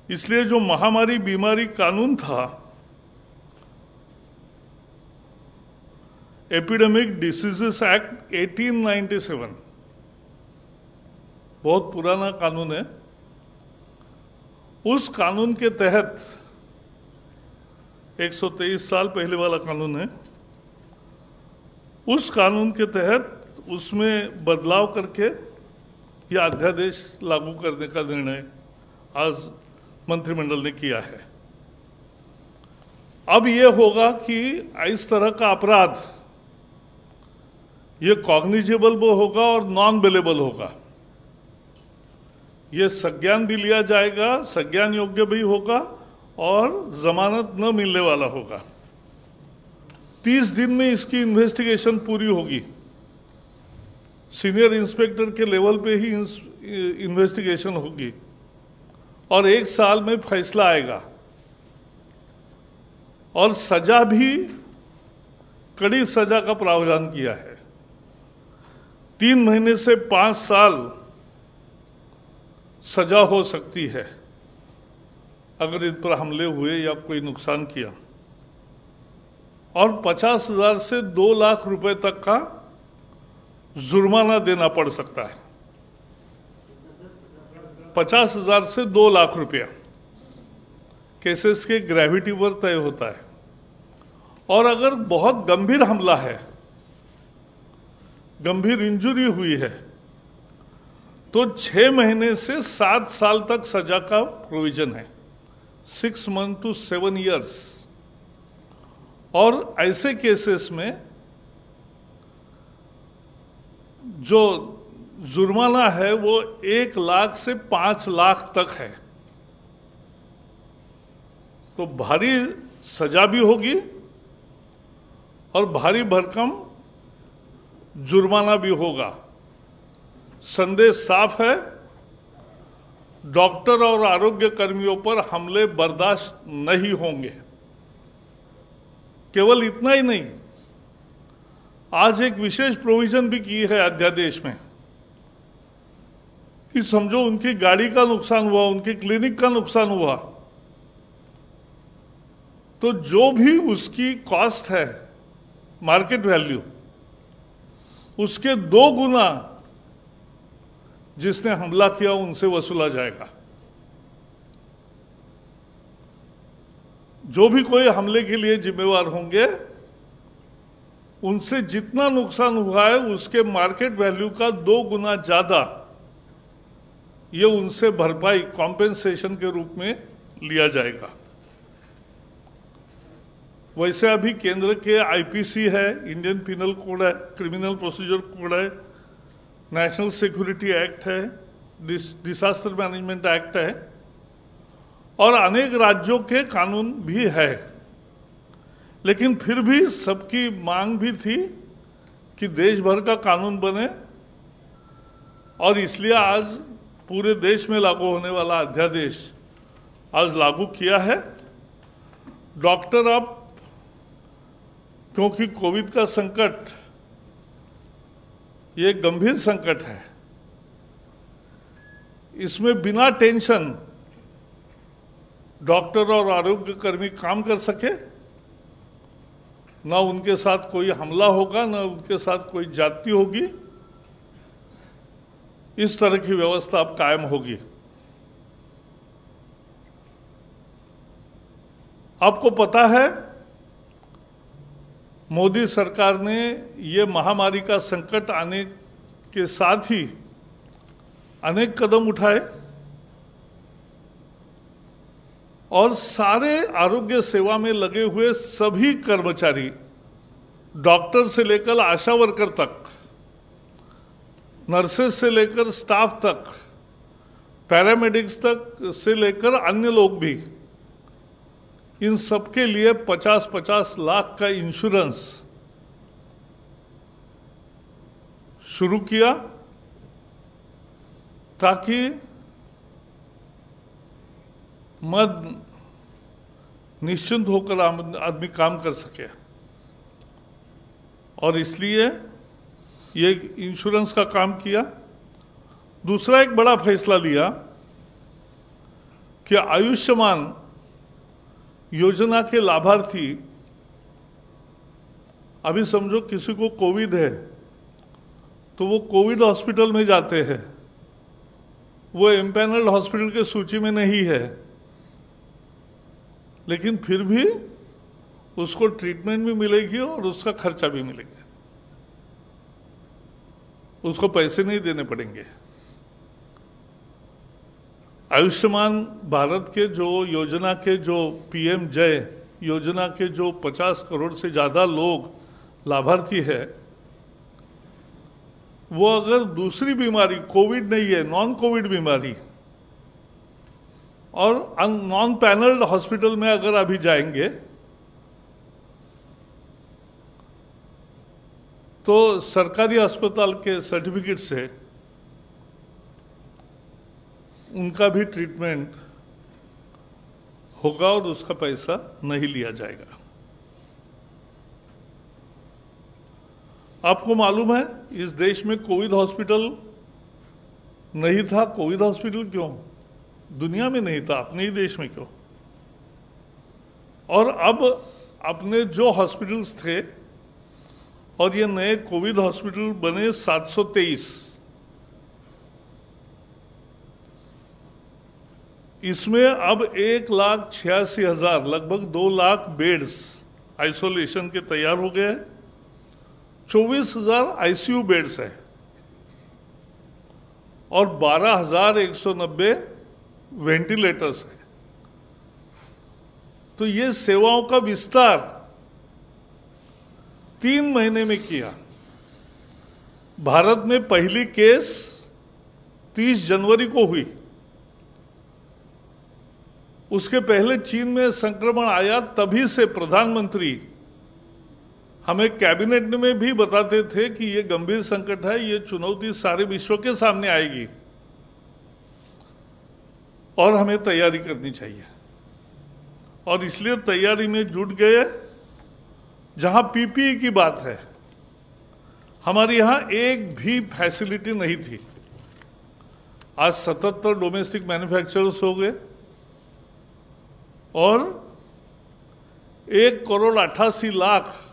इसलिए जो महामारी बीमारी कानून था, एपिडेमिक डिसीजेस एक्ट 1897, बहुत पुराना कानून है। उस कानून के तहत 123 साल पहले वाला कानून है। उस कानून के तहत उसमें बदलाव करके यह अध्यादेश लागू करने का निर्णय आज मंत्रिमंडल ने किया है। अब ये होगा कि इस तरह का अपराध ये कॉग्निजेबल भी होगा और नॉन बेलेबल होगा। ये संज्ञान भी लिया जाएगा, संज्ञान योग्य भी होगा और जमानत न मिलने वाला होगा। 30 दिन में इसकी इन्वेस्टिगेशन पूरी होगी। सीनियर इंस्पेक्टर के लेवल पे ही इन्वेस्टिगेशन होगी और 1 साल में फैसला आएगा और सजा भी कड़ी सजा का प्रावधान किया है। 3 महीने से 5 साल सजा हो सकती है अगर इन पर हमले हुए या कोई नुकसान किया, और 50,000 से 2 लाख रुपए तक का जुर्माना देना पड़ सकता है। 50,000 से 2 लाख रुपया केसेस के ग्रेविटी पर तय होता है। और अगर बहुत गंभीर हमला है, गंभीर इंजरी हुई है, तो 6 महीने से 7 साल तक सजा का प्रोविजन है, 6 मंथ to 7 years। और ऐसे केसेस में जो जुर्माना है वो 1 लाख से 5 लाख तक है। तो भारी सजा भी होगी और भारी भरकम जुर्माना भी होगा। संदेश साफ है, डॉक्टर और आरोग्य कर्मियों पर हमले बर्दाश्त नहीं होंगे। केवल इतना ही नहीं, आज एक विशेष प्रोविजन भी की है अध्यादेश में कि समझो उनकी गाड़ी का नुकसान हुआ, उनकी क्लिनिक का नुकसान हुआ, तो जो भी उसकी कॉस्ट है, मार्केट वैल्यू, उसके 2 गुना जिसने हमला किया उनसे वसूला जाएगा। जो भी कोई हमले के लिए जिम्मेवार होंगे, उनसे जितना नुकसान हुआ है उसके मार्केट वैल्यू का 2 गुना ज्यादा ये उनसे भरपाई, कॉम्पेंसेशन के रूप में लिया जाएगा। वैसे अभी केंद्र के आईपीसी है, इंडियन पिनल कोड है, क्रिमिनल प्रोसीजर कोड है, नेशनल सिक्योरिटी एक्ट है, डिजास्टर मैनेजमेंट एक्ट है और अनेक राज्यों के कानून भी है। लेकिन फिर भी सबकी मांग भी थी कि देश भर का कानून बने और इसलिए आज पूरे देश में लागू होने वाला अध्यादेश आज लागू किया है। डॉक्टर अब, क्योंकि कोविड का संकट ये गंभीर संकट है, इसमें बिना टेंशन डॉक्टर और आरोग्य कर्मी काम कर सके, ना उनके साथ कोई हमला होगा, ना उनके साथ कोई जाति होगी, इस तरह की व्यवस्था अब कायम होगी। आपको पता है, मोदी सरकार ने ये महामारी का संकट आने के साथ ही अनेक कदम उठाए और सारे आरोग्य सेवा में लगे हुए सभी कर्मचारी, डॉक्टर से लेकर आशा वर्कर तक, नर्सेस से लेकर स्टाफ तक, पैरामेडिक्स तक से लेकर अन्य लोग भी, इन सबके लिए 50-50 लाख का इंश्योरेंस शुरू किया ताकि मद निश्चिंत होकर आदमी काम कर सके। और इसलिए ये इंश्योरेंस का काम किया। दूसरा एक बड़ा फैसला लिया कि आयुष्मान योजना के लाभार्थी, अभी समझो किसी को कोविड है तो वो कोविड हॉस्पिटल में जाते हैं, वो एम्पैनल्ड हॉस्पिटल के सूची में नहीं है, लेकिन फिर भी उसको ट्रीटमेंट भी मिलेगी और उसका खर्चा भी मिलेगा, उसको पैसे नहीं देने पड़ेंगे। आयुष्मान भारत के जो योजना के जो पीएम जय योजना के जो 50 करोड़ से ज्यादा लोग लाभार्थी है, वो अगर दूसरी बीमारी, कोविड नहीं है, नॉन कोविड बीमारी और नॉन पैनल्ड हॉस्पिटल में अगर अभी जाएंगे तो सरकारी अस्पताल के सर्टिफिकेट से उनका भी ट्रीटमेंट होगा और उसका पैसा नहीं लिया जाएगा। आपको मालूम है इस देश में कोविड हॉस्पिटल नहीं था। कोविड हॉस्पिटल क्यों? दुनिया में नहीं था, अपने ही देश में क्यों? और अब अपने जो हॉस्पिटल्स थे और ये नए कोविड हॉस्पिटल बने 723, इसमें अब 1,86,000 लगभग 2 लाख बेड्स आइसोलेशन के तैयार हो गए हैं। 24,000 आईसीयू बेड्स है और 12,190 वेंटिलेटर्स है। तो ये सेवाओं का विस्तार 3 महीने में किया। भारत में पहली केस 30 जनवरी को हुई, उसके पहले चीन में संक्रमण आया। तभी से प्रधानमंत्री हमें कैबिनेट में भी बताते थे कि ये गंभीर संकट है, ये चुनौती सारे विश्व के सामने आएगी और हमें तैयारी करनी चाहिए। और इसलिए तैयारी में जुट गए। जहां पीपीई की बात है, हमारे यहां एक भी फैसिलिटी नहीं थी। आज 77 डोमेस्टिक मैन्युफैक्चरर्स हो गए और 1,88,00,000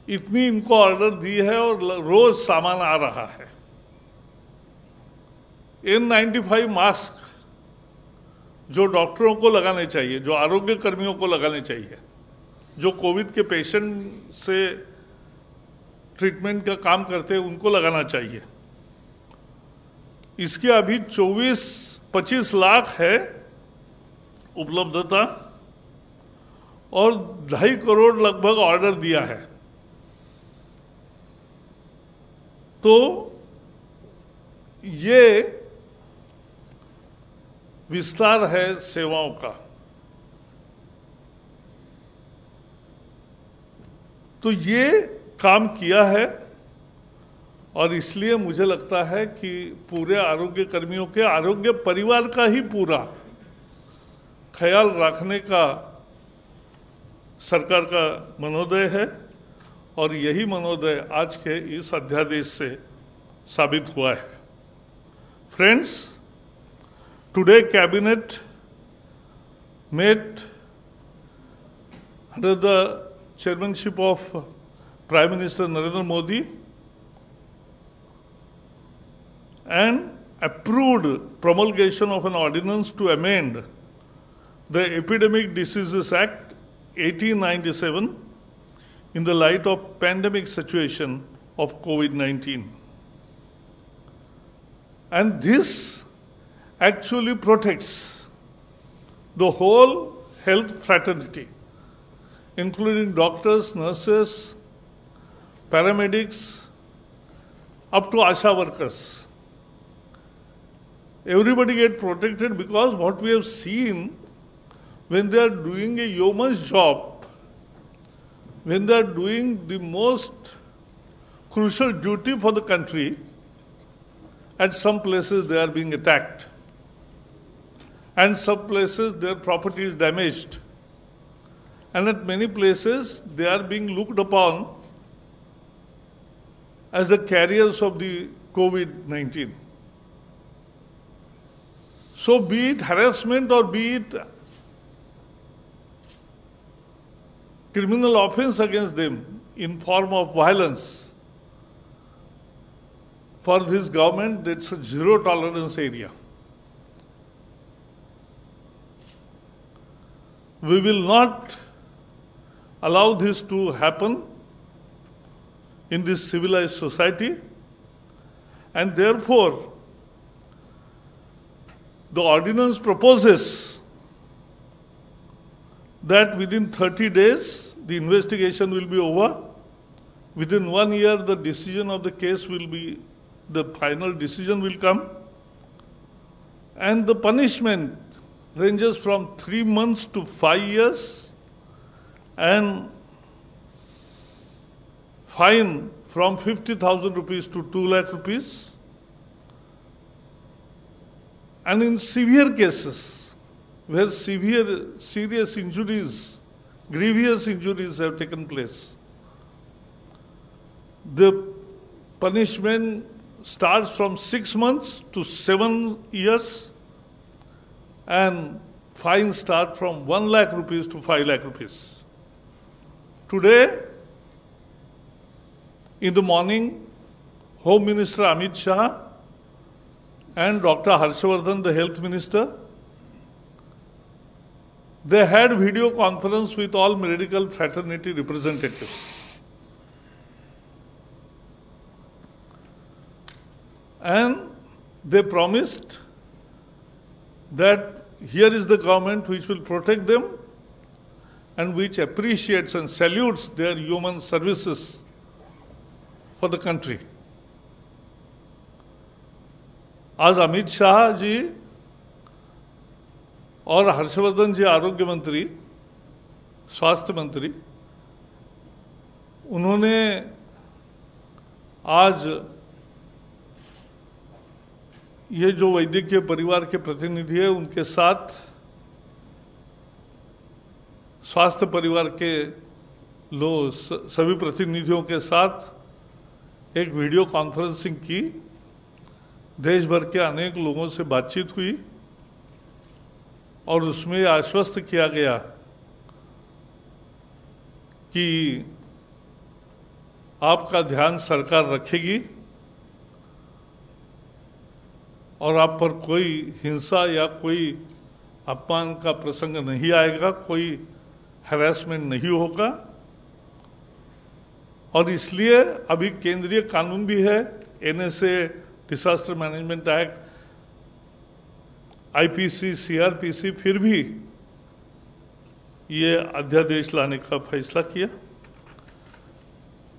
इतनी इनको ऑर्डर दी है और रोज सामान आ रहा है। N95 मास्क जो डॉक्टरों को लगाने चाहिए, जो आरोग्य कर्मियों को लगाने चाहिए, जो कोविड के पेशेंट से ट्रीटमेंट का काम करते हैं, उनको लगाना चाहिए। इसकी अभी 24-25 लाख है उपलब्धता और 2.5 करोड़ लगभग ऑर्डर दिया है। तो ये विस्तार है सेवाओं का। तो ये काम किया है और इसलिए मुझे लगता है कि पूरे आरोग्य कर्मियों के आरोग्य परिवार का ही पूरा ख्याल रखने का सरकार का मनोदय है और यही मनोदय आज के इस अध्यादेश से साबित हुआ है। Friends, today cabinet met under the chairmanship of Prime Minister Narendra Modi and approved promulgation of an ordinance to amend the Epidemic Diseases Act 1897 in the light of pandemic situation of COVID-19. And this actually protects the whole health fraternity, including doctors, nurses, paramedics, up to ASHA workers. Everybody get protected because what we have seen when they are doing a yeoman's job, when they are doing the most crucial duty for the country, at some places they are being attacked. And some places their property is damaged. And at many places they are being looked upon as the carriers of the COVID-19. So be it harassment or be it criminal offense against them in form of violence, for this government, that's a zero tolerance area. We will not allow this to happen in this civilized society, and therefore the ordinance proposes that within 30 days the investigation will be over. Within 1 year the decision of the case will be, the final decision will come, and the punishment ranges from 3 months to 5 years and fine from 50,000 rupees to 2 lakh rupees. And in severe cases, where serious injuries, grievous injuries have taken place, the punishment starts from 6 months to 7 years, and fines start from 1 lakh rupees to 5 lakh rupees. Today, in the morning, Home Minister Amit Shah and Dr. Harshvardhan, the Health Minister, they had video conference with all medical fraternity representatives. And they promised that here is the government which will protect them and which appreciates and salutes their human services for the country. आज अमित शाह जी और हर्षवर्धन जी आरोग्य मंत्री, स्वास्थ्य मंत्री, उन्होंने आज ये जो वैद्यकीय परिवार के प्रतिनिधि है उनके साथ, स्वास्थ्य परिवार के सभी प्रतिनिधियों के साथ एक वीडियो कॉन्फ्रेंसिंग की। देश भर के अनेक लोगों से बातचीत हुई और उसमें आश्वस्त किया गया कि आपका ध्यान सरकार रखेगी और आप पर कोई हिंसा या कोई अपमान का प्रसंग नहीं आएगा, कोई हैरेसमेंट नहीं होगा। और इसलिए अभी केंद्रीय कानून भी है, NSA, disaster management act, IPC, CrPC, फिर भी ये अध्यादेश लाने का फैसला किया।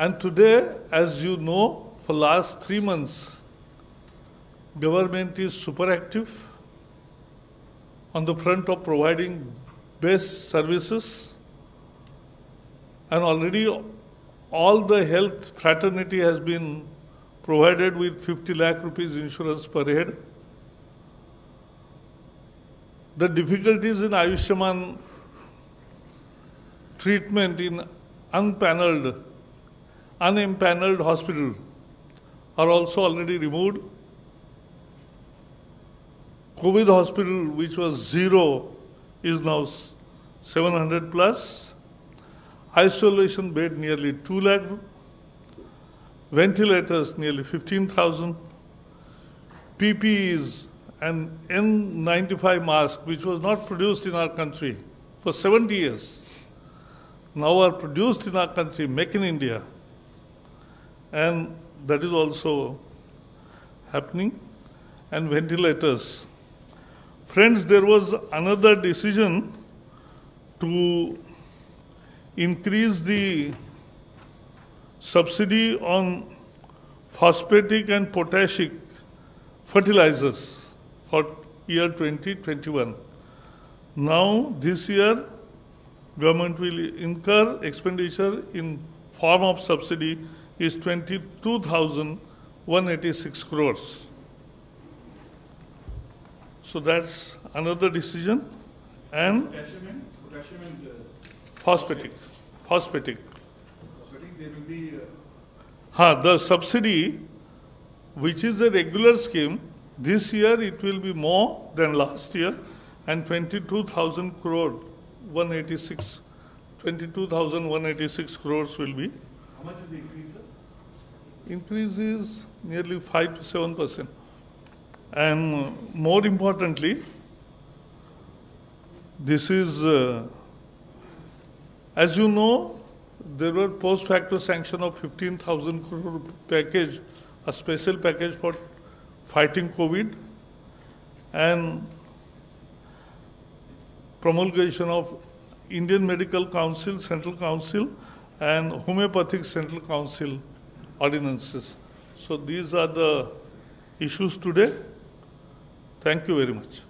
And today, as you know, for last 3 months government is super active on the front of providing best services, and already all the health fraternity has been provided with 50 lakh rupees insurance per head. The difficulties in Ayushman treatment in unimpaneled hospital are also already removed. COVID hospital, which was 0, is now 700 plus. Isolation bed nearly 2 lakh. Ventilators nearly 15,000. PPEs and N95 mask, which was not produced in our country for 70 years, now are produced in our country, make in India. And that is also happening. And ventilators. Friends, there was another decision to increase the subsidy on phosphatic and potassic fertilizers for year 2021. Now, this year, government will incur expenditure in form of subsidy is 22,186 crores. So that's another decision. And potassium and phosphatic. there will be The subsidy, which is a regular scheme, This year it will be more than last year, and 22,000 crore, 186, 22,186 crores will be. How much is the increase, sir? Increase is nearly 5 to 7%. And more importantly, this is, as you know, there were post-facto sanction of 15,000 crore package, a special package for fighting COVID, and promulgation of Indian Medical Council, Central Council, and Homeopathic Central Council ordinances. So these are the issues today. Thank you very much.